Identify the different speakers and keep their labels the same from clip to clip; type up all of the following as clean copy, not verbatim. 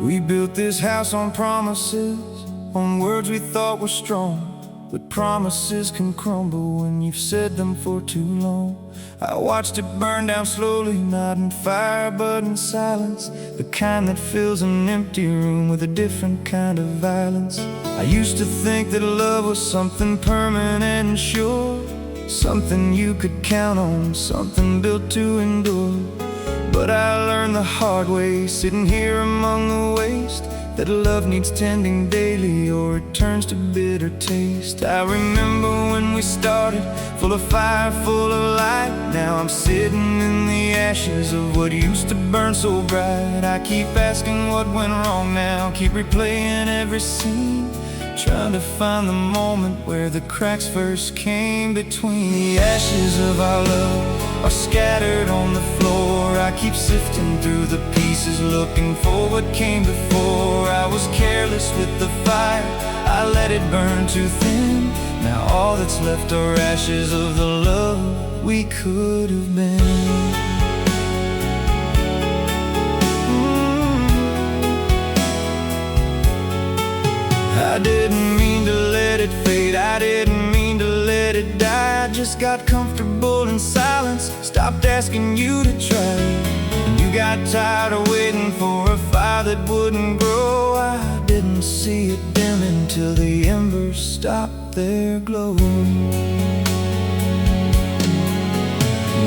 Speaker 1: We built this house on promises, on words we thought were strong. But promises can crumble when you've said them for too long. I watched it burn down slowly, not in fire but in silence, the kind that fills an empty room with a different kind of violence. I used to think that love was something permanent and sure, something you could count on, something built to endure. But I learned the hard way, sitting here among the waste, that love needs tending daily or it turns to bitter taste. I remember when we started, full of fire, full of light. Now I'm sitting in the ashes of what used to burn so bright. I keep asking what went wrong now, keep replaying every scene, trying to find the moment where the cracks first came between. The ashes of our love are scattered on the floor. I keep sifting through the pieces, looking for what came before. I was careless with the fire, I let it burn too thin. Now all that's left are ashes of the love we could have been. I didn't mean to let it fade, I didn't mean to let it die. I just got comfortable in silence, stopped asking you to try. And you got tired of waiting for a fire that wouldn't grow. I didn't see it dimming till the embers stopped their glow.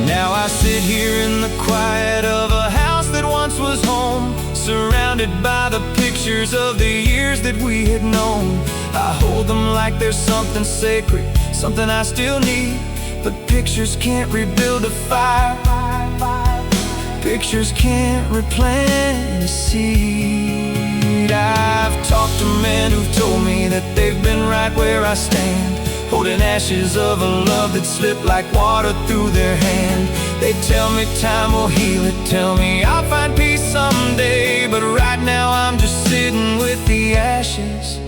Speaker 1: Now I sit here in the quiet of a house that once was home, surrounded by the pictures of the years that we had known. I hold them like there's something sacred, something I still need. But pictures can't rebuild a fire, pictures can't replant a seed. I've talked to men who've told me that they've been right where I stand, holding ashes of a love that slipped like water through their hand. They tell me time will heal it, tell me I'll find peace someday. But right now I'm just sitting with the ashes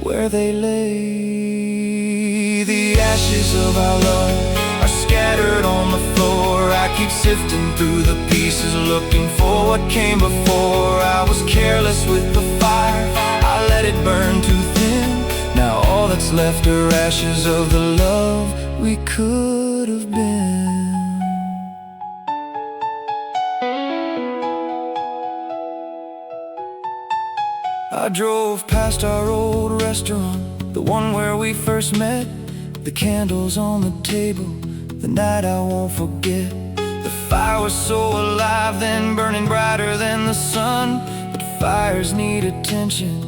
Speaker 1: where they lay. The ashes of our love are scattered on the floor. I keep sifting through the pieces, looking for what came before. I was careless with the fire, I let it burn too thin. Now all that's left are ashes of the love we could have been. I drove past our old restaurant, the one where we first met. The candles on the table, the night I won't forget. The fire was so alive then, burning brighter than the sun. But fires need attention,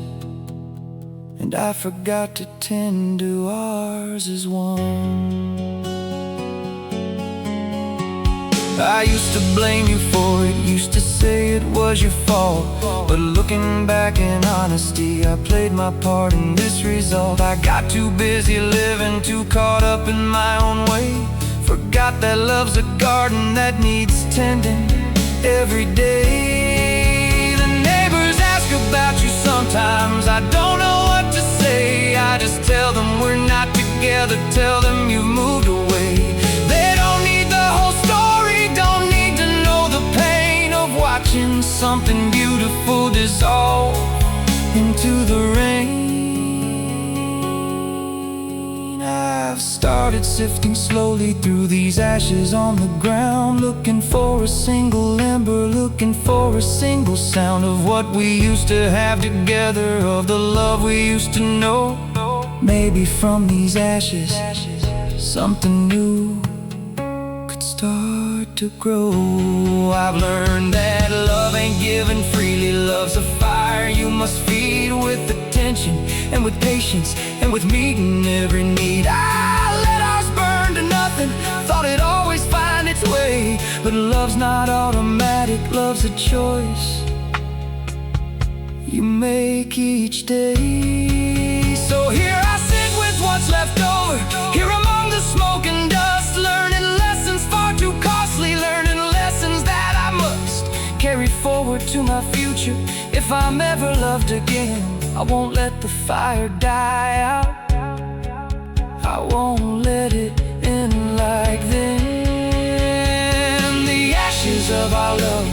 Speaker 1: and I forgot to tend to ours as one. I used to blame you for it, used to say it was your fault. But looking back in honesty, I played my part in this result. I got too busy living, too caught up in my own way. Forgot that love's a garden that needs tending every day. The neighbors ask about you sometimes, I don't know what to say. I just tell them we're not together, tell them you've moved away. They don't need the whole story, don't need to know the pain of watching something beautiful dissolve into the rain. I've started sifting slowly through these ashes on the ground, looking for a single ember, looking for a single sound of what we used to have together, of the love we used to know. Maybe from these ashes something new could start to grow. I've learned that love ain't given freely, love's a fire you must feed with attention and with patience and with meeting every need. I let ours burn to nothing, thought it'd always find its way. But love's not automatic, love's a choice you make each day. So here I sit with what's left over, here among the smoke and dust, learning lessons far too costly, learning lessons that I must carry forward to my future. If I'm ever loved again, I won't let the fire die out, I won't let it end like then. The ashes of our love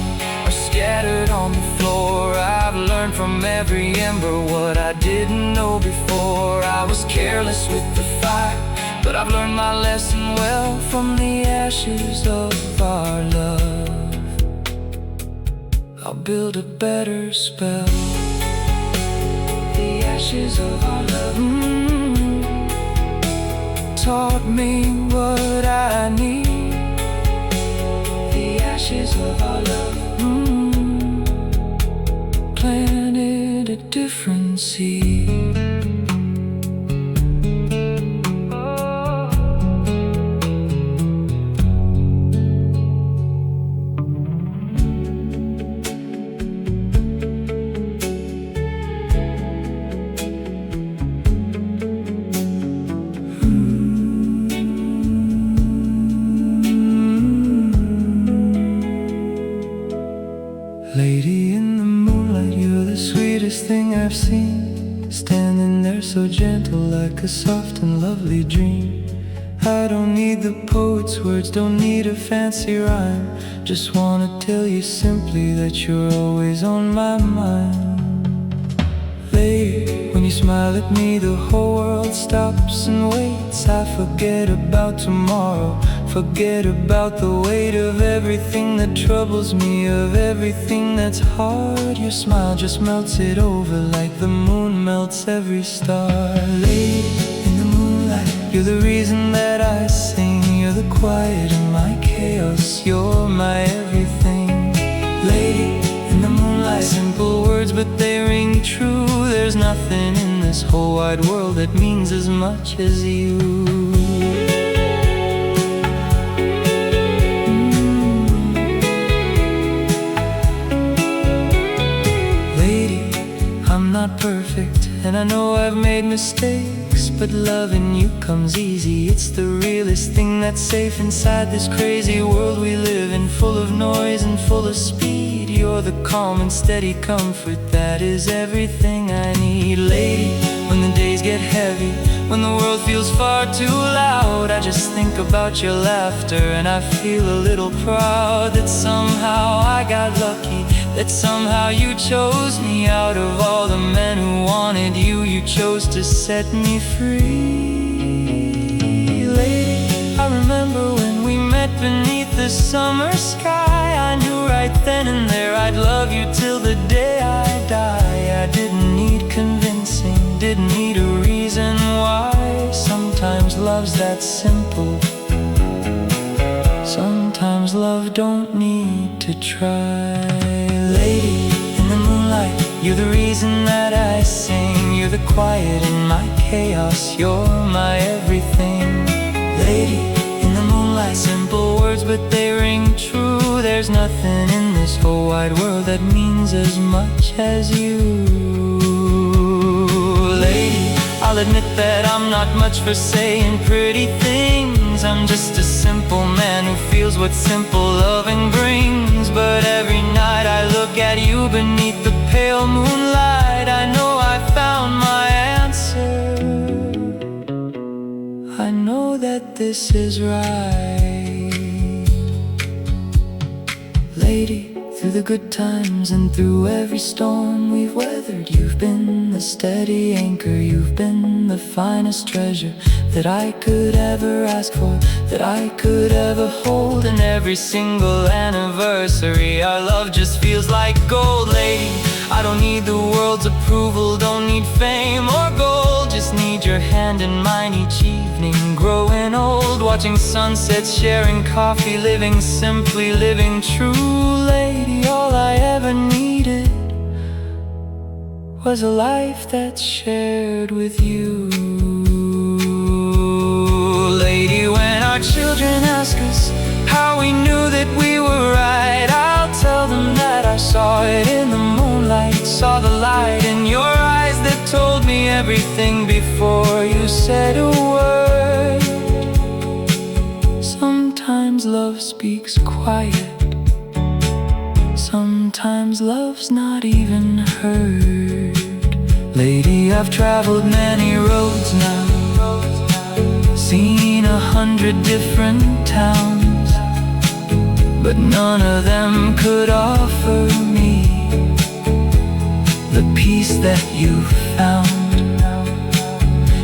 Speaker 1: are scattered on the floor. I've learned learned from every ember what I didn't know before. I was careless with the fire, but I've learned my lesson well from the ashes of our love. I'll build a better spell. The ashes of our love taught me what I need. The ashes of our love planted a different seed. Lady in the moonlight, you're the sweetest thing I've seen. Standing there so gentle, like a soft and lovely dream. I don't need the poet's words, don't need a fancy rhyme. Just wanna tell you simply that you're always on my mind. Lady, when you smile at me, the whole world stops and waits. I forget about tomorrow, forget about the weight of everything that troubles me, of everything that's hard. Your smile just melts it over like the moon melts every star. Lady in the moonlight, you're the reason that I sing. You're the quiet in my chaos, you're my everything. Lady in the moonlight, simple words but they ring true. There's nothing in this whole wide world that means as much as you. Not perfect, and I know I've made mistakes, but loving you comes easy. It's the realest thing that's safe inside this crazy world we live in, full of noise and full of speed. You're the calm and steady comfort, that is everything I need. Lady, when the days get heavy, when the world feels far too loud, I just think about your laughter and I feel a little proud that somehow I got lucky, that somehow you chose me. Out of all the men who wanted you, you chose to set me free. Lady, I remember when we met beneath the summer sky. I knew right then and there I'd love you till the day I die. I didn't need convincing, didn't need a reason why. Sometimes love's that simple, sometimes love don't need to try. Lady in the moonlight, you're the reason that I sing. You're the quiet in my chaos, you're my everything. Lady in the moonlight, simple words but they ring true. There's nothing in this whole wide world that means as much as you. Lady, I'll admit that I'm not much for saying pretty things. I'm just a simple man who feels what simple loving brings. But every night I look at you beneath the pale moonlight, I know I found my answer. I know that this is right. Lady, through the good times and through every storm we've weathered, you've been the steady anchor, you've been the finest treasure that I could ever ask for, that I could ever hold. And every single anniversary, our love just feels like gold. Lady, I don't need the world's approval, don't need fame or gold, just need your hand in mine each evening, growing old, watching sunsets, sharing coffee, living simply, living true. Lady, all I ever needed was a life that's shared with you. Lady, when our children ask us how we knew that we were right, I'll tell them that I saw it in the moonlight, saw the light in your eyes that told me everything before you said a word. Sometimes love speaks quiet, sometimes love's not even heard. Lady, I've traveled many roads now, seen 100 different towns, but none of them could offer me the you found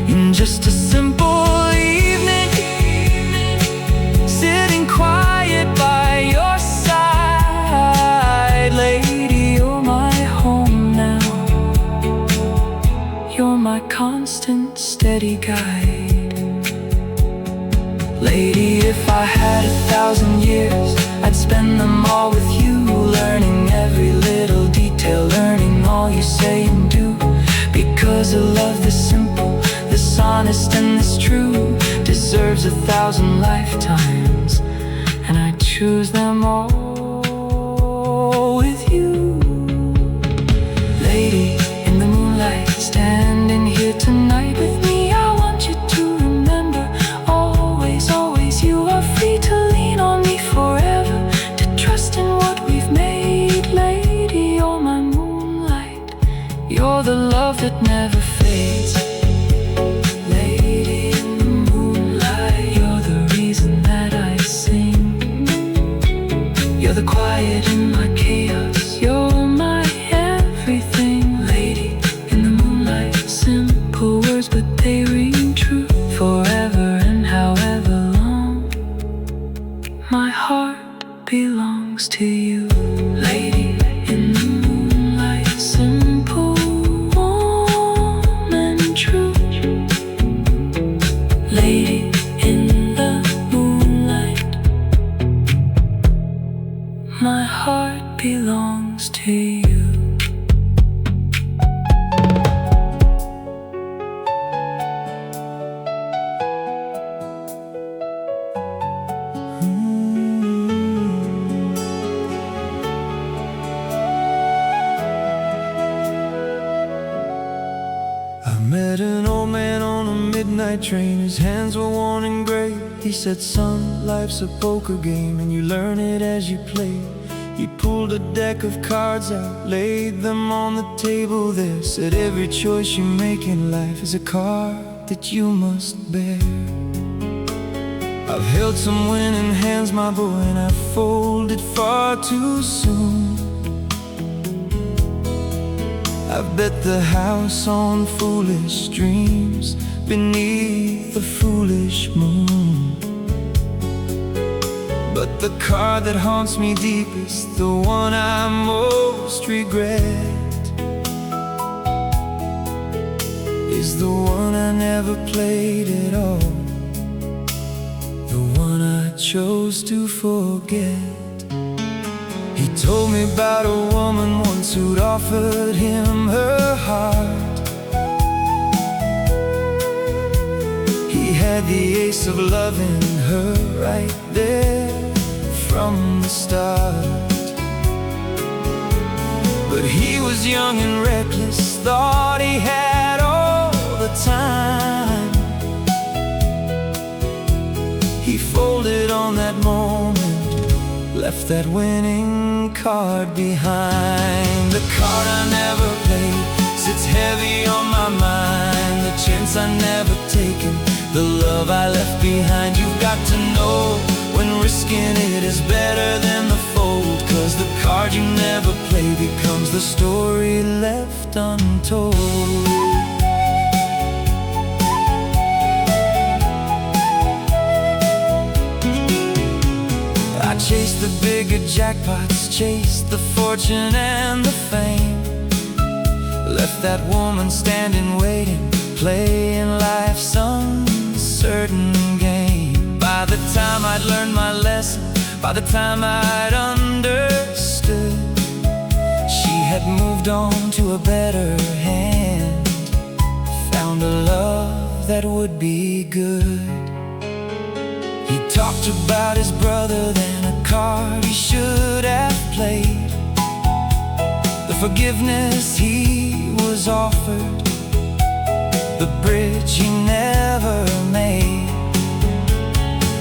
Speaker 1: in just a simple evening, sitting quiet by your side. Lady, you're my home now. You're my constant, steady guide. Lady, if I had 1,000 years, I'd spend them all with you, learning every little detail, learning all you say and do. Because a love this simple, this honest and this true deserves 1,000 lifetimes, and I choose them all with you. Lady, in the moonlight, standing here tonight with me, I want you to remember, always, always, you are free to lean on me forever, to trust in what we've made. Lady, you're my moonlight, you're the love that never fades. Lady in the moonlight, you're the reason that I sing. You're the quiet in my chaos, you're my everything. Lady in the moonlight, simple words but they ring true. Forever and however long, my heart belongs to you. Lady in the moonlight, simple, warm and true. Lady in the moonlight, my heart belongs to you. I met an old man on a midnight train. His hands were worn and gray. He said, son, life's a poker game, and you learn it as you play. He pulled a deck of cards out, laid them on the table there, said, every choice you make in life is a card that you must bear. I've held some winning hands, my boy, and I've folded far too soon. I've bet the house on foolish dreams beneath the foolish moon. But the card that haunts me deepest, the one I most regret, is the one I never played at all, the one I chose to forget. He told me about a woman once who'd offered him her heart. He had the ace of loving her right there from the start. But he was young and reckless, thought he had all the time. He folded on that moment, left that winning card behind. The card I never played sits heavy on my mind. The chance I never taken, the love I left behind. You've got to know when risking it is better than the fold, 'cause the card you never play becomes the story left untold. I chased the bigger jackpots, chased the fortune and the fame, left that woman standing waiting, playing life's uncertain game. By the time I'd learned my lesson, by the time I'd understood, she had moved on to a better hand, found a love that would be good. He talked about his brother, then a card he should have played, the forgiveness he was offered, the bridge he never made.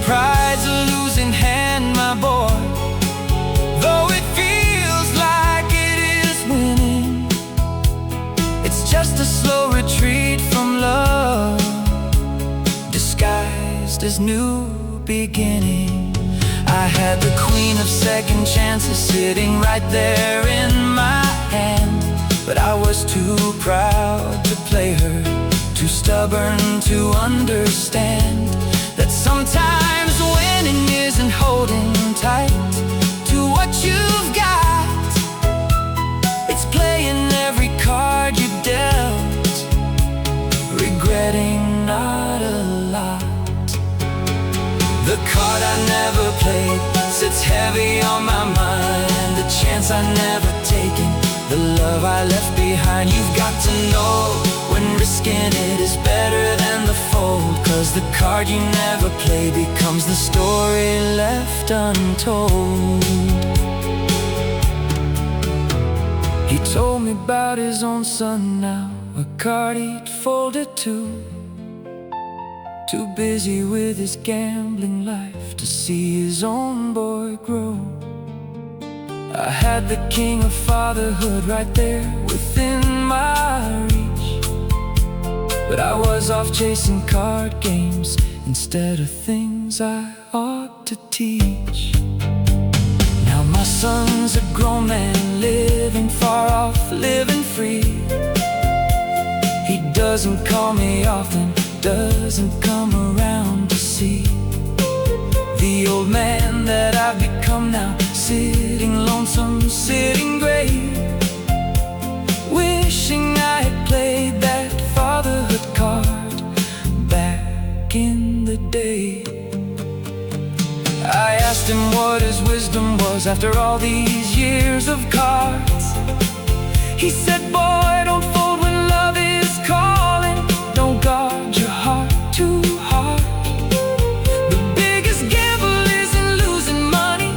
Speaker 1: Pride's a losing hand, my boy, though it feels like it is winning. It's just a slow retreat from love, disguised as new beginning. I had the queen of second chances sitting right there in my hand, but I was too proud to understand that sometimes winning isn't holding tight to what you've got. It's playing every card you dealt, regretting not a lot. The card I never played sits heavy on my mind. The chance I never taken, the love I left behind. You've got to know when risking it is better than the fold, 'cause the card you never play becomes the story left untold. He told me about his own son now, a card he'd folded too. Too busy with his gambling life to see his own boy grow. I had the king of fatherhood right there within my reach, but I was off chasing card games instead of things I ought to teach. Now my son's a grown man, living far off, living free. He doesn't call me often, doesn't come around to see the old man that I've become now, sitting lonesome, sitting gray, wishing I had played that fatherhood card back in the day. I asked him what his wisdom was after all these years of cards. He said, boy, don't fold when love is calling. Don't guard your heart too hard. The biggest gamble isn't losing money,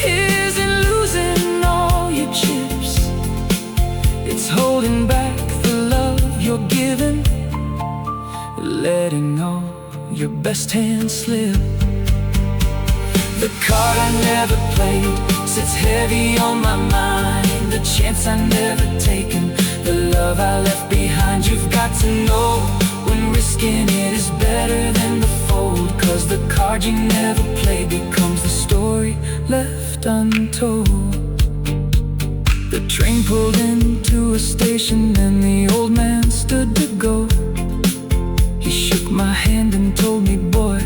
Speaker 1: isn't losing all your chips. It's holding back the love you're giving, letting all your best hand slip. The card I never played sits heavy on my mind. The chance I never taken, the love I left behind. You've got to know when risking it is better than the fold, 'cause the card you never play becomes the story left untold. The train pulled into a station and the old man stood to go. He shook my hand and told me, boy,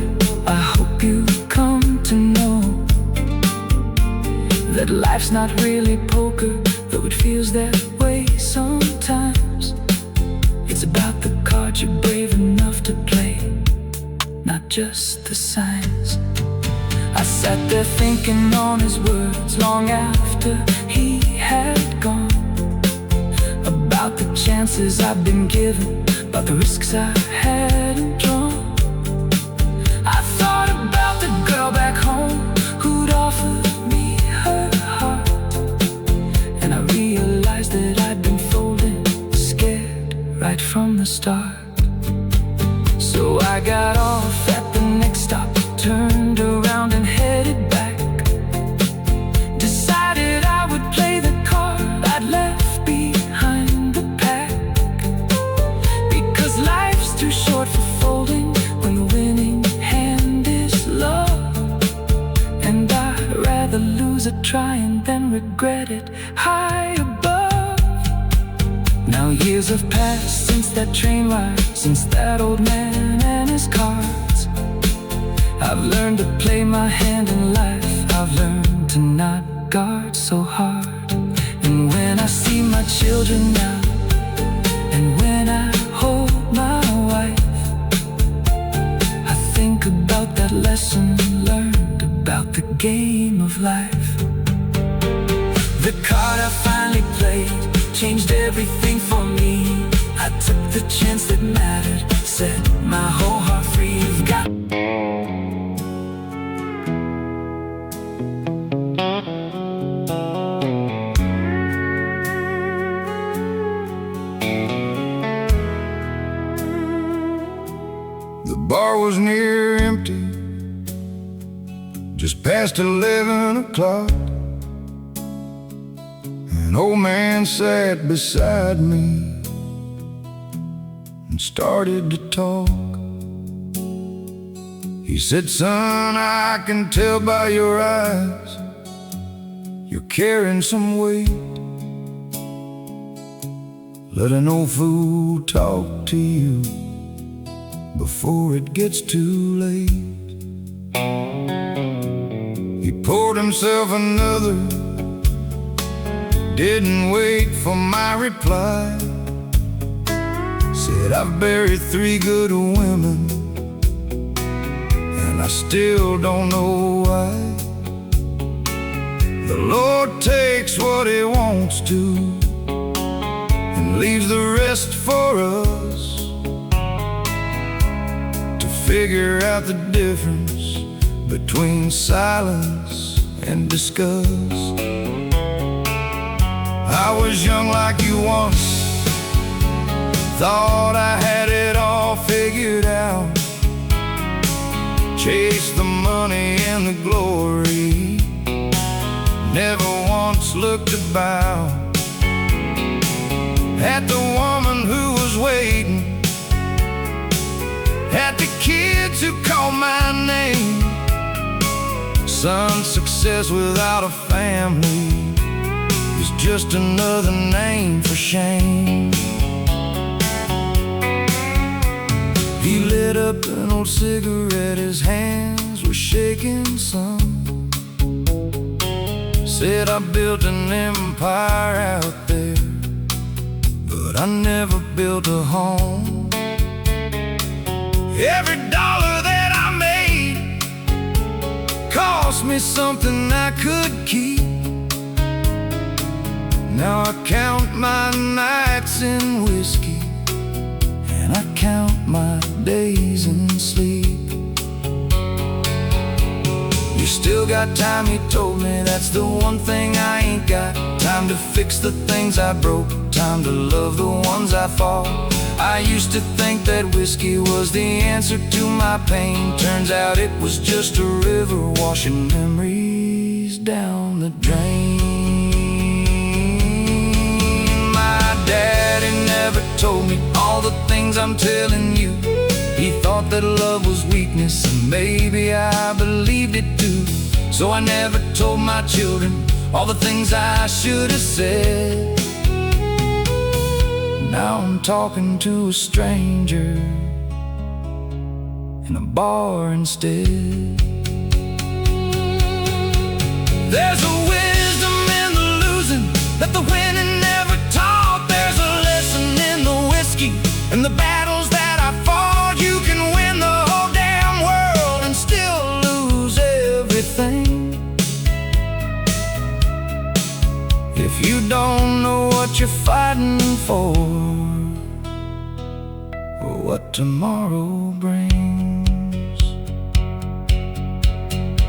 Speaker 1: I hope you come to know that life's not really poker, though it feels that way sometimes. It's about the card you're brave enough to play, not just the signs. I sat there thinking on his words long after he had gone, about the chances I've been given, about the risks I hadn't drawn. I thought about the girl back home who'd offered me her heart, and I realized that I'd been folding, scared right from the start. So I got off at the next stop, turned around and headed back. Decided I would play the card I'd left behind the pack, because life's too short for folding when the winning hand is low. And I'd rather lose it trying than regret it high above. Now years have passed since that train ride, since that old man and his cards. I've learned to play my hand in life, I've learned to not guard so hard. And when I see my children now, and when I hold my wife, I think about that lesson learned about the game of life. The card I finally played changed everything for me. I took the chance that mattered, set my whole heart free. You've got The bar was near empty, just past 11 o'clock. An old man sat beside me and started to talk. He said, son, I can tell by your eyes you're carrying some weight. Let an old fool talk to you before it gets too late. He poured himself another, didn't wait for my reply. Said, I've buried 3 good women, and I still don't know why. The Lord takes what He wants to and leaves the rest for us to figure out the difference between silence and disgust. I was young like you once, thought I had it all figured out. Chased the money and the glory, never once looked about at the woman who was waiting, at the kids who called my name. Son, success without a family is just another name for shame. He lit up an old cigarette, his hands were shaking some. Said, I built an empire out there, but I never built a home. Every dollar that I made cost me something I could keep. Now I count my nights in whiskey, and I count my days in sleep. You still got time, he told me, that's the one thing I ain't got. Time to fix the things I broke, time to love the ones I fought. I used to think that whiskey was the answer to my pain. Turns out it was just a river washing memories down the drain. My daddy never told me all the things I'm telling you. He thought that love was weakness, and maybe I believed it too. So I never told my children all the things I should have said. Now I'm talking to a stranger in a bar instead. There's a wisdom in the losing that the winning never taught. There's a lesson in the whiskey and the battles that I fought. You can win the whole damn world and still lose everything if you don't know what you're fighting for, or what tomorrow brings.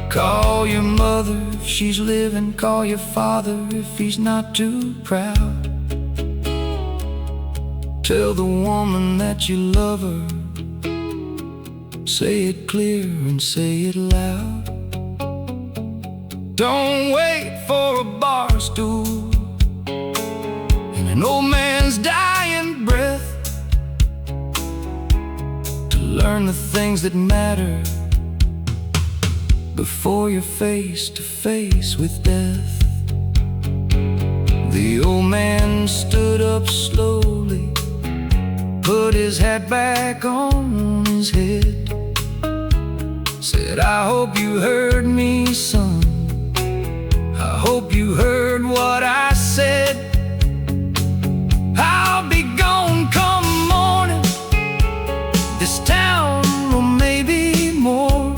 Speaker 1: Call your mother if she's living, call your father if he's not too proud. Tell the woman that you love her, say it clear and say it loud. Don't wait for a bar stool and an old man's dying breath to learn the things that matter before you're face to face with death. The old man stood up slowly, put his hat back on his head, said, I hope you heard me, son. I hope you heard what I said. I'll be gone come morning, this town will maybe more,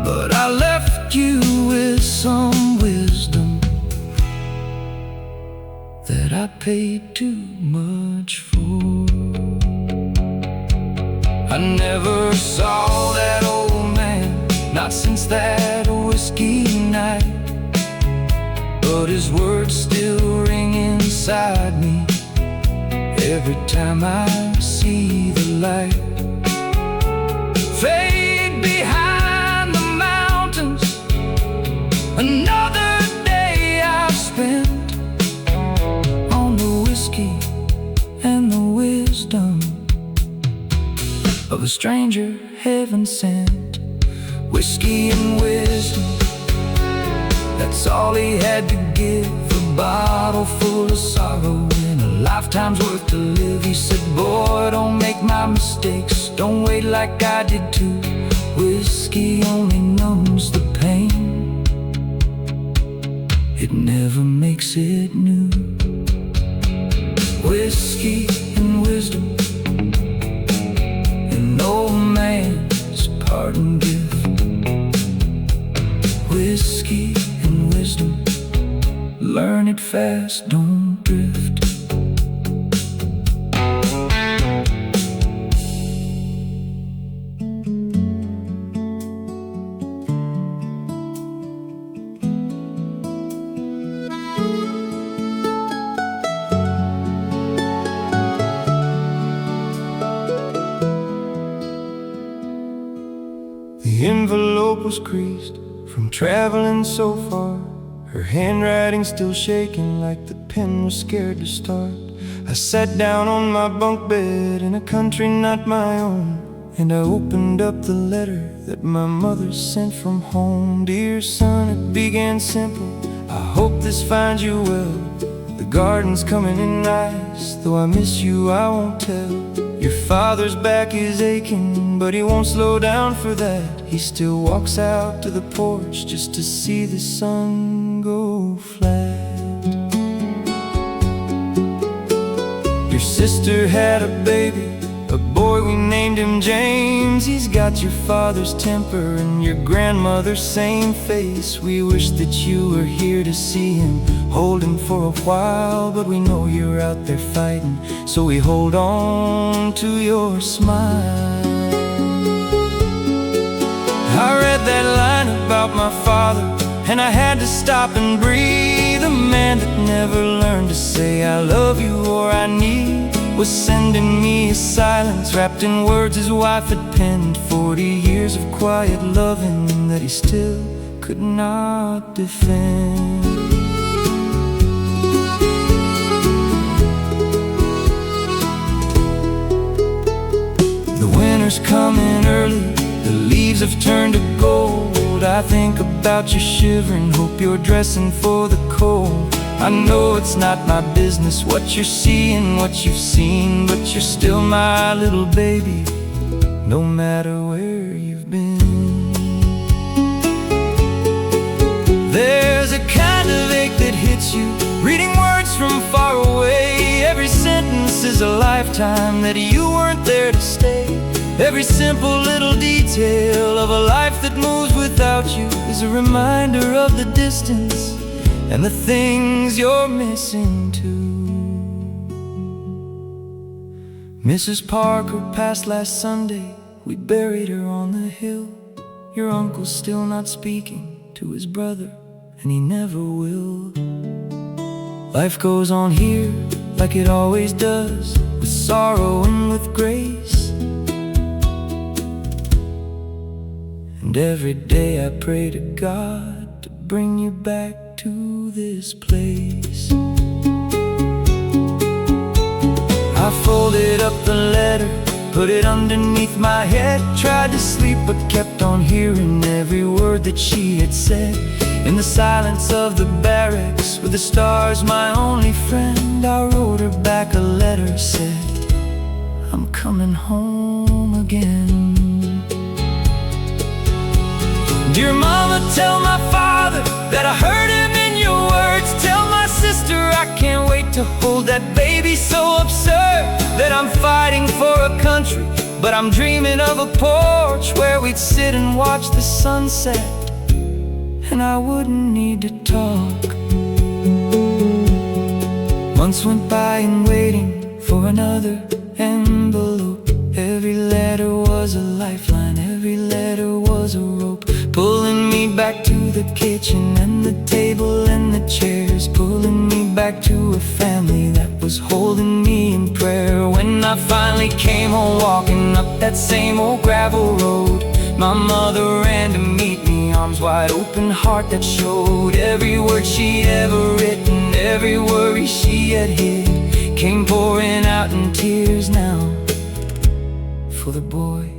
Speaker 1: but I left you with some wisdom that I paid too much for. I never saw that old man, not since that whiskey night, but his words still ring inside me every time I see the light fade behind the mountains. Another day I've spent on the whiskey and the wisdom of a stranger heaven sent. Whiskey and wisdom, that's all he had to give. A bottle full of sorrow and a lifetime's worth to live. He said, boy, don't make my mistakes, don't wait like I did too. Whiskey only numbs the pain, it never makes it new. Whiskey and wisdom, an old man's parting gift. Whiskey and wisdom, learn it fast, don't drift. The envelope was creased from traveling so far, her handwriting still shaking like the pen was scared to start. I sat down on my bunk bed in a country not my own, and I opened up the letter that my mother sent from home. Dear son, it began simple, I hope this finds you well. The garden's coming in nice, though I miss you I won't tell. Your father's back is aching, but he won't slow down for that. He still walks out to the porch just to see the sun go flat. Your sister had a baby, a boy, we named him James. He's got your father's temper and your grandmother's same face. We wish that you were here to see him, hold him for a while, but we know you're out there fighting, so we hold on to your smile. I read that line about my father, and I had to stop and breathe. A man that never learned to say I love you or I need was sending me a silence wrapped in words his wife had penned. 40 years of quiet loving that he still could not defend. The winter's coming early, the leaves have turned to gold. I think about you shivering, hope you're dressing for the cold. I know it's not my business what you're seeing, what you've seen, but you're still my little baby, no matter where you've been. There's a kind of ache that hits you, reading words from far away. Every sentence is a lifetime that you weren't there to stay. Every simple little detail of a life that moves without you is a reminder of the distance and the things you're missing too. Mrs. Parker passed last Sunday, we buried her on the hill. Your uncle's still not speaking to his brother, and he never will. Life goes on here like it always does, with sorrow and with grace. And every day I pray to God to bring you back to this place. I folded up the letter, put it underneath my head. Tried to sleep but kept on hearing every word that she had said. In the silence of the barracks, with the stars my only friend, I wrote her back a letter, said, I'm coming home again. Dear mama, tell my father that I heard him in your words. Tell my sister I can't wait to hold that baby. So absurd that I'm fighting for a country, but I'm dreaming of a porch where we'd sit and watch the sunset, and I wouldn't need to talk. Months went by in waiting for another envelope. Every letter was a lifeline, every letter was a rope, pulling me back to the kitchen and the table and the chairs, pulling me back to a family that was holding me in prayer. When I finally came home, walking up that same old gravel road, my mother ran to meet me, arms wide open, heart that showed. Every word she'd ever written, every worry she had hid, came pouring out in tears. Now for the boy,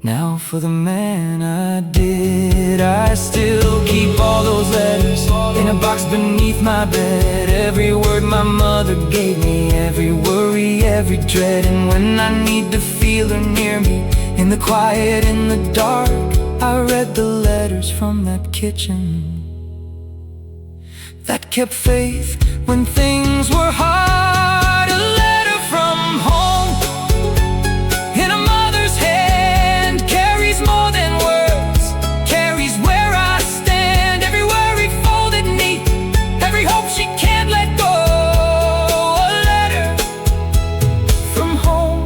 Speaker 1: now for the man I did. I still keep all those letters in a box beneath my bed. every word my mother gave me, every worry, every dread. And when I need to feel her near me, in the quiet, in the dark, I read the letters from that kitchen that kept faith when things were hard. A letter from home in a mother's hand carries more than words, carries where I stand. Every worry folded neat, every hope she can't let go. A letter from home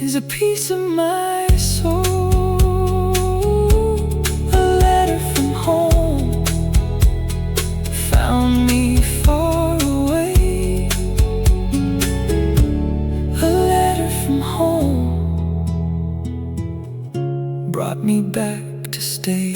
Speaker 1: is a piece of my soul. A letter from home found me far away. A letter from home brought me back to stay.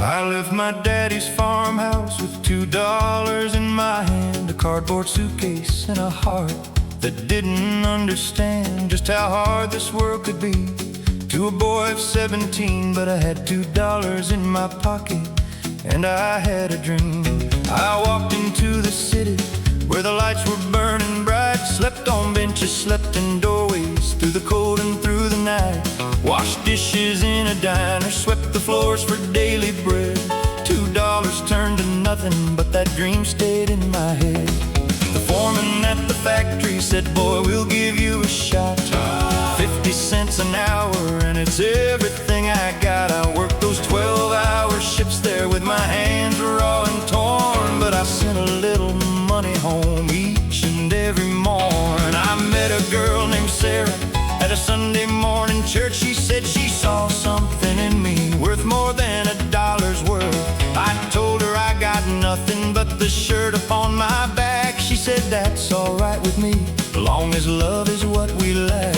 Speaker 1: I left my daddy's farmhouse with $2 in my hand, a cardboard suitcase and a heart that didn't understand just how hard this world could be to a boy of 17. But I had $2 in my pocket and I had a dream. I walked into the city where the lights were burning bright, slept on benches, slept in doorways, through the cold and through the night, washed dishes in a diner, swept the floors for daily bread. $2 turned to nothing, but that dream stayed in my head. The foreman at the factory said, boy, we'll give you a shot. 50 cents an hour, and it's everything I got. I worked those 12-hour shifts there with my hands raw and torn, but I sent a little money home each and every morn. I met a girl named Sarah at a Sunday morning church. She said she saw something in me worth more than $1's worth. I told her I got nothing but the shirt upon my back. She said that's alright with me, long as love is what we lack.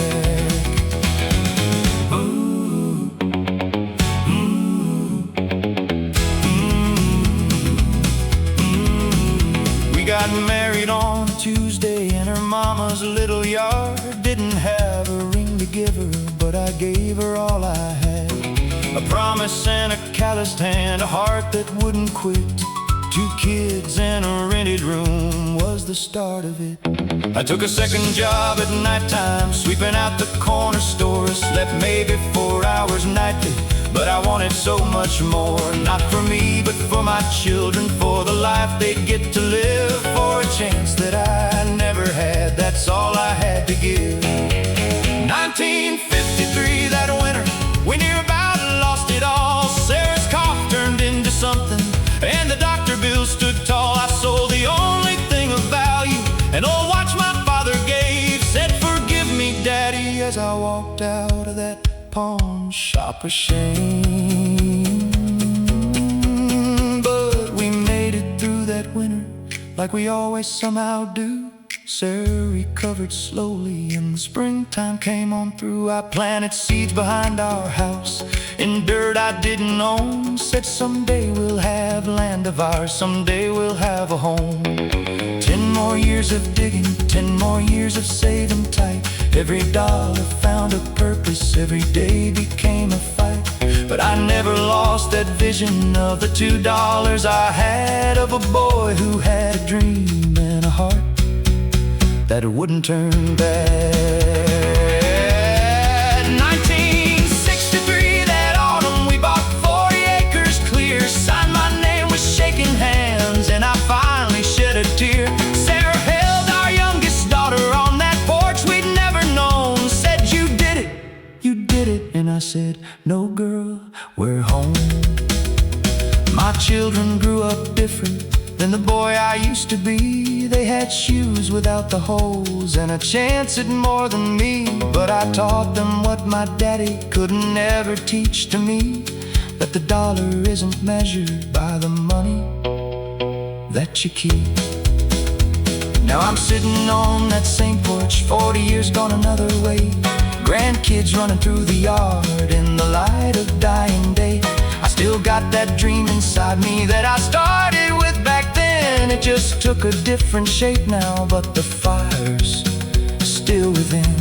Speaker 1: Ooh. Ooh. Ooh. We got married on Tuesday in her mama's little yard. Didn't have a ring to give her, but I gave her all I had. A promise and a calloused hand, a heart that wouldn't quit. 2 kids and a rented room was the start of it. I took a second job at nighttime, sweeping out the corner store. Slept maybe 4 hours nightly, but I wanted so much more. Not for me, but for my children, for the life they'd get to live, for a chance that I never had. That's all I had to give. 1953, that winter, we near about lost it all. Sarah's cough turned into something, and the doctor bill stood tall. I sold the only thing of value, an old watch my father gave. Said, forgive me, Daddy, as I walked out of that pawn shop ashamed. But we made it through that winter like we always somehow do. Sarah recovered slowly and the springtime came on through. I planted seeds behind our house in dirt I didn't own. Said someday we'll have land of ours, someday we'll have a home. 10 more years of digging, 10 more years of saving tight. Every dollar found a purpose, every day became a fight. But I never lost that vision of the $2 I had, of a boy who had a dream and a heart that wouldn't turn bad. 1963, that autumn, we bought 40 acres clear. Signed my name with shaking hands, and I finally shed a tear. Sarah held our youngest daughter on that porch we'd never known. Said, you did it, and I said, no girl, we're home. My children grew up different than the boy I used to be. They had shoes without the holes and a chance at more than me. But I taught them what my daddy couldn't ever teach to me, that the dollar isn't measured by the money that you keep. Now I'm sitting on that same porch, 40 years gone another way. Grandkids running through the yard in the light of dying day. I still still got that dream inside me that I started with back then. It just took a different shape now, but the fire's still within.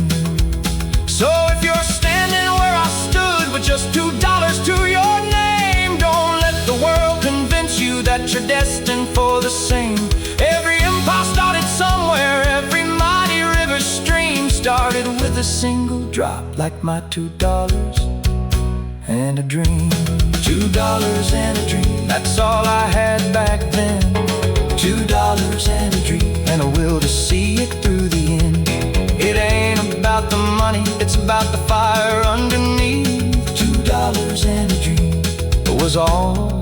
Speaker 1: So if you're standing where I stood with just $2 to your name, don't let the world convince you that you're destined for the same. Every empire started somewhere, every mighty river stream started with a single drop, like my $2 and a dream. $2 and a dream, that's all I had back then. $2 and a dream, and a will to see it through the end. It ain't about the money, it's about the fire underneath. $2 and a dream, it was all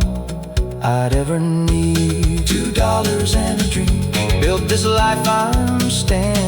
Speaker 1: I'd ever need. $2 and a dream, built this life I'm standing